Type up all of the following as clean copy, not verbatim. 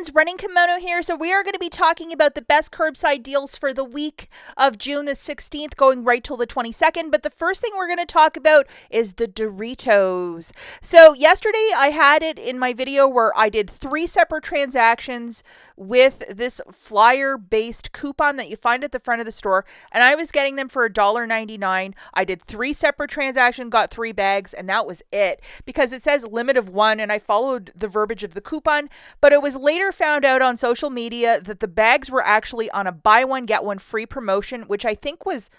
friends, Running Kimono here. So we are going to be talking about the best curbside deals for the week of June the 16th, going right till the 22nd. But the first thing we're going to talk about is the Doritos. So yesterday I had it in my video where I did 3 separate transactions with this flyer-based coupon that you find at the front of the store, and I was getting them for $1.99. I did 3 separate transactions, got 3 bags, and that was it, because it says limit of 1, and I followed the verbiage of the coupon. But it was later found out on social media that the bags were actually on a buy one get one free promotion, which I think was,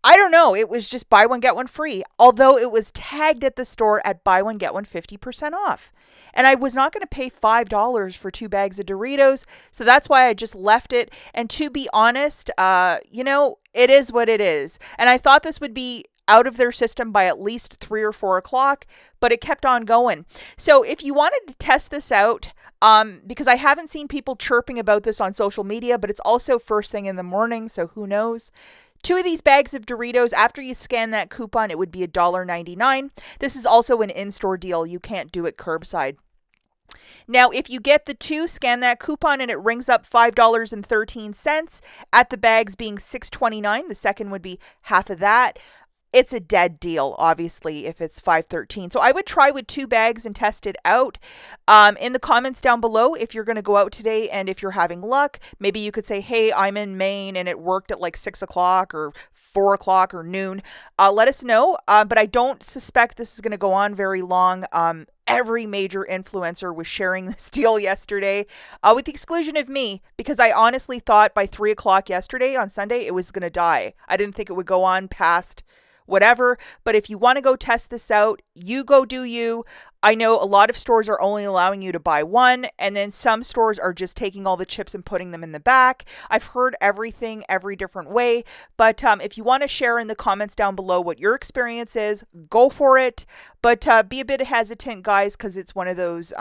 I don't know, it was just buy one get one free, although it was tagged at the store at buy one get one 50% off. And I was not going to pay $5 for 2 bags of Doritos, so that's why I just left it. And to be honest, it is what it is. And I thought this would be out of their system by at least 3 or 4 o'clock, but it kept on going. So if you wanted to test this out, because I haven't seen people chirping about this on social media, but it's also first thing in the morning, so who knows. 2 of these bags of Doritos, after you scan that coupon, it would be $1.99. This is also an in-store deal. You can't do it curbside. Now, if you get the 2, scan that coupon, and it rings up $5.13 at the bags being $6.29. The second would be half of that. It's a dead deal, obviously, if it's $5.13. So I would try with 2 bags and test it out. In the comments down below, if you're going to go out today and if you're having luck, maybe you could say, hey, I'm in Maine and it worked at like 6 o'clock or 4 o'clock or noon. Let us know. But I don't suspect this is going to go on very long. Every major influencer was sharing this deal yesterday, with the exclusion of me, because I honestly thought by 3 o'clock yesterday on Sunday it was going to die. I didn't think it would go on past whatever. But if you want to go test this out, you go do you. I know a lot of stores are only allowing you to buy 1, and then some stores are just taking all the chips and putting them in the back. I've heard everything every different way, but if you want to share in the comments down below what your experience is, go for it. But be a bit hesitant, guys, because it's one of those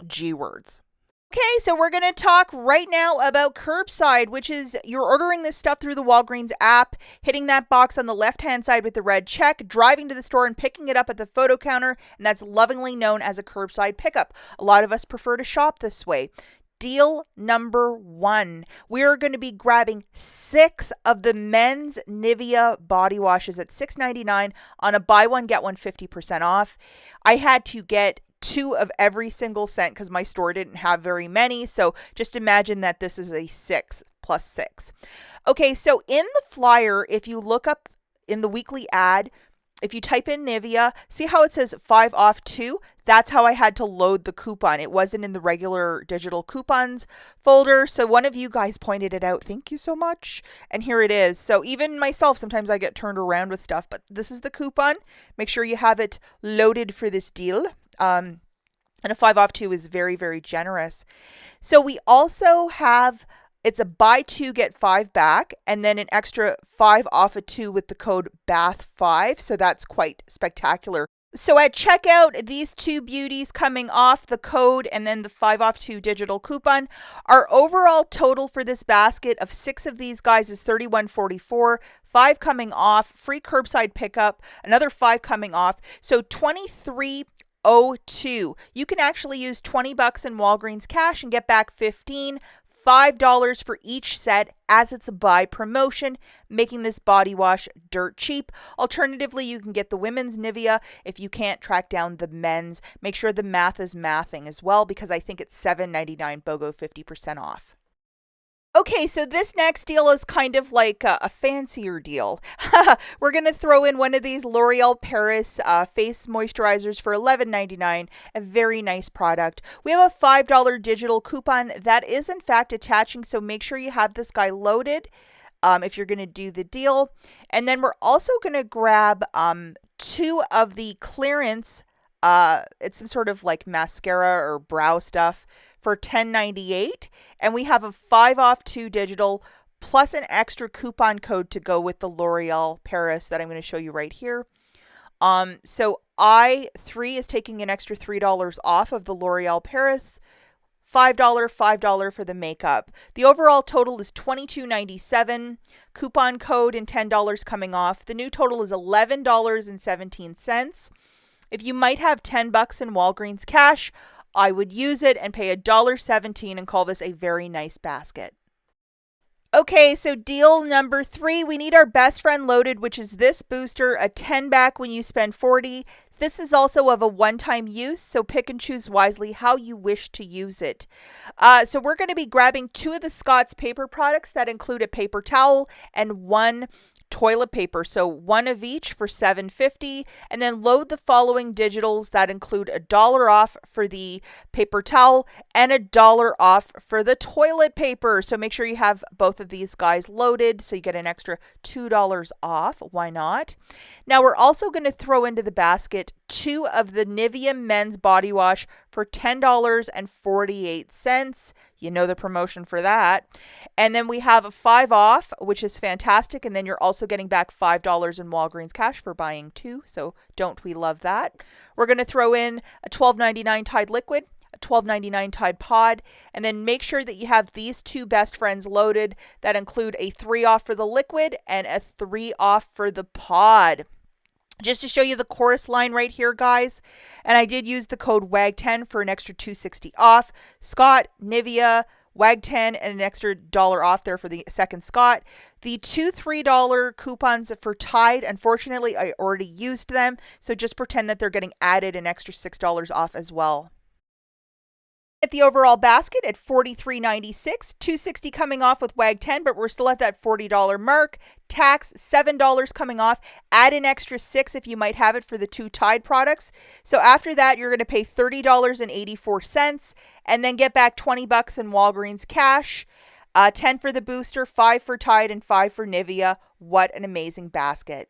G words. Okay, so we're going to talk right now about curbside, which is you're ordering this stuff through the Walgreens app, hitting that box on the left-hand side with the red check, driving to the store and picking it up at the photo counter, and that's lovingly known as a curbside pickup. A lot of us prefer to shop this way. Deal number 1. We are going to be grabbing 6 of the men's Nivea body washes at $6.99 on a buy one, get one 50% off. I had to get 2 of every single scent because my store didn't have very many. So just imagine that this is a 6 plus 6. Okay, so in the flyer, if you look up in the weekly ad, if you type in Nivea, see how it says 5 off 2? That's how I had to load the coupon. It wasn't in the regular digital coupons folder. So one of you guys pointed it out. Thank you so much. And here it is. So even myself, sometimes I get turned around with stuff, but this is the coupon. Make sure you have it loaded for this deal. And a 5 off 2 is very, very generous. So we also have, it's a buy 2, get 5 back, and then an extra 5 off a 2 with the code BATH5. So that's quite spectacular. So at checkout, these 2 beauties coming off the code and then the 5 off 2 digital coupon, our overall total for this basket of 6 of these guys is $31.44, 5 coming off, free curbside pickup, another 5 coming off. So $23.02. You can actually use $20 in Walgreens cash and get back $15. $5 for each set, as it's a buy promotion, making this body wash dirt cheap. Alternatively, you can get the women's Nivea if you can't track down the men's. Make sure the math is mathing as well, because I think it's $7.99 BOGO 50% off. Okay, so this next deal is kind of like a fancier deal. We're going to throw in one of these L'Oreal Paris face moisturizers for $11.99, a very nice product. We have a $5 digital coupon that is in fact attaching, so make sure you have this guy loaded if you're going to do the deal. And then we're also going to grab 2 of the clearance, it's some sort of like mascara or brow stuff, for $10.98, and we have a 5 off 2 digital plus an extra coupon code to go with the L'Oreal Paris that I'm going to show you right here. So I3 is taking an extra $3 off of the L'Oreal Paris, $5 for the makeup. The overall total is $22.97, coupon code and $10 coming off. The new total is $11.17. If you might have $10 in Walgreens cash, I would use it and pay $1.17 and call this a very nice basket. Okay, so deal number 3, we need our best friend loaded, which is this booster, a 10 back when you spend 40. This is also of a one-time use, so pick and choose wisely how you wish to use it. So we're going to be grabbing 2 of the Scott's paper products that include a paper towel and 1 toilet paper, so 1 of each for $7.50, and then load the following digitals that include $1 off for the paper towel and $1 off for the toilet paper. So make sure you have both of these guys loaded so you get an extra $2 off. Why not? Now we're also going to throw into the basket 2 of the Nivea men's body wash for $10.48. You know the promotion for that. And then we have a 5 off, which is fantastic. And then you're also getting back $5 in Walgreens cash for buying 2. So don't we love that? We're going to throw in a $12.99 Tide liquid, a $12.99 Tide pod, and then make sure that you have these 2 best friends loaded that include a 3 off for the liquid and a 3 off for the pod. Just to show you the chorus line right here, guys, and I did use the code WAG10 for an extra $2.60 off. Scott, Nivea, WAG10, and an extra $1 off there for the second Scott. The 2 $3 coupons for Tide, unfortunately, I already used them, so just pretend that they're getting added an extra $6 off as well. At the overall basket at $43.96, $2.60 coming off with WAG 10, but we're still at that $40 mark. Tax $7 coming off. Add an extra $6 if you might have it for the 2 Tide products. So after that, you're going to pay $30.84 and then get back $20 in Walgreens cash. 10 for the booster, 5 for Tide, and 5 for Nivea. What an amazing basket.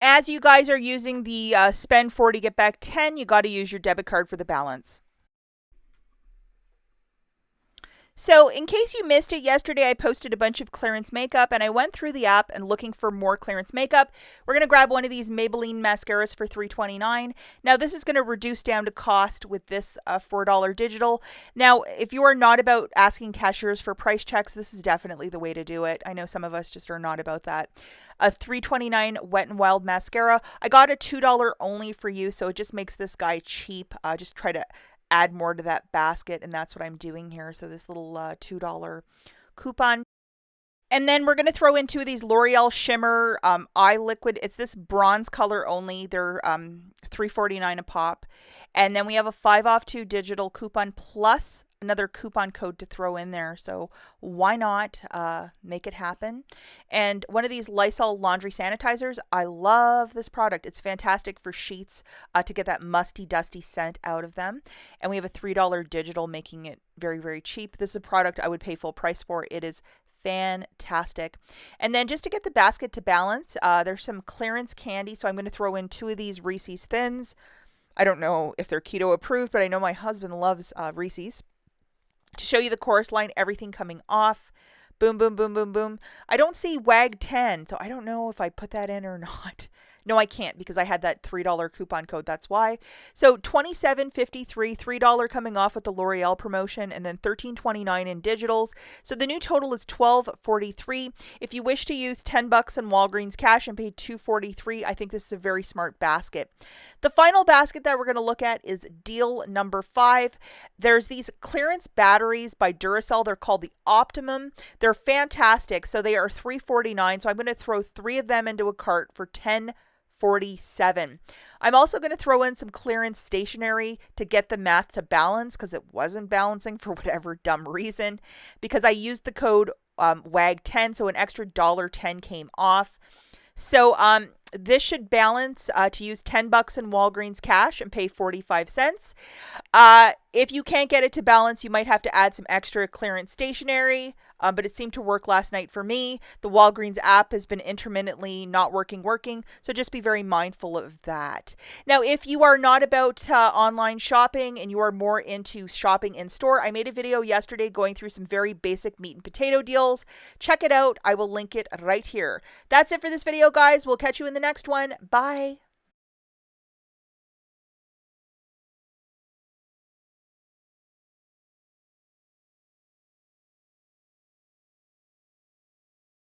As you guys are using the spend 40, get back 10, you got to use your debit card for the balance. So in case you missed it, yesterday I posted a bunch of clearance makeup and I went through the app and looking for more clearance makeup. We're going to grab one of these Maybelline mascaras for $3.29. Now this is going to reduce down to cost with this $4 digital. Now if you are not about asking cashiers for price checks, this is definitely the way to do it. I know some of us just are not about that. A $3.29 Wet n Wild mascara. I got a $2 only for you, so it just makes this guy cheap. Just try to add more to that basket, and that's what I'm doing here. So this little $2 coupon. And then we're going to throw in 2 of these L'Oreal Shimmer eye liquid. It's this bronze color only. They're $3.49 a pop. And then we have a 5 off 2 digital coupon plus another coupon code to throw in there. So why not make it happen? And one of these Lysol laundry sanitizers, I love this product. It's fantastic for sheets to get that musty, dusty scent out of them. And we have a $3 digital, making it very, very cheap. This is a product I would pay full price for. It is fantastic. And then just to get the basket to balance, there's some clearance candy. So I'm going to throw in 2 of these Reese's Thins. I don't know if they're keto approved, but I know my husband loves Reese's. To show you the chorus line, everything coming off. Boom, boom, boom, boom, boom. I don't see WAG 10, so I don't know if I put that in or not. No, I can't because I had that $3 coupon code. That's why. So $27.53, $3 coming off with the L'Oreal promotion, and then $13.29 in digitals. So the new total is $12.43. If you wish to use $10 in Walgreens cash and pay $2.43, I think this is a very smart basket. The final basket that we're going to look at is deal number 5. There's these clearance batteries by Duracell. They're called the Optimum. They're fantastic. So they are $3.49. So I'm going to throw 3 of them into a cart for $10.47. I'm also going to throw in some clearance stationery to get the math to balance because it wasn't balancing for whatever dumb reason, because I used the code WAG10, so an extra $1.10 came off. So this should balance to use $10 in Walgreens cash and pay 45 cents. If you can't get it to balance, you might have to add some extra clearance stationery, but it seemed to work last night for me. The Walgreens app has been intermittently not working, so just be very mindful of that. Now, if you are not about online shopping and you are more into shopping in store, I made a video yesterday going through some very basic meat and potato deals. Check it out. I will link it right here. That's it for this video, guys. We'll catch you in the next one. Bye.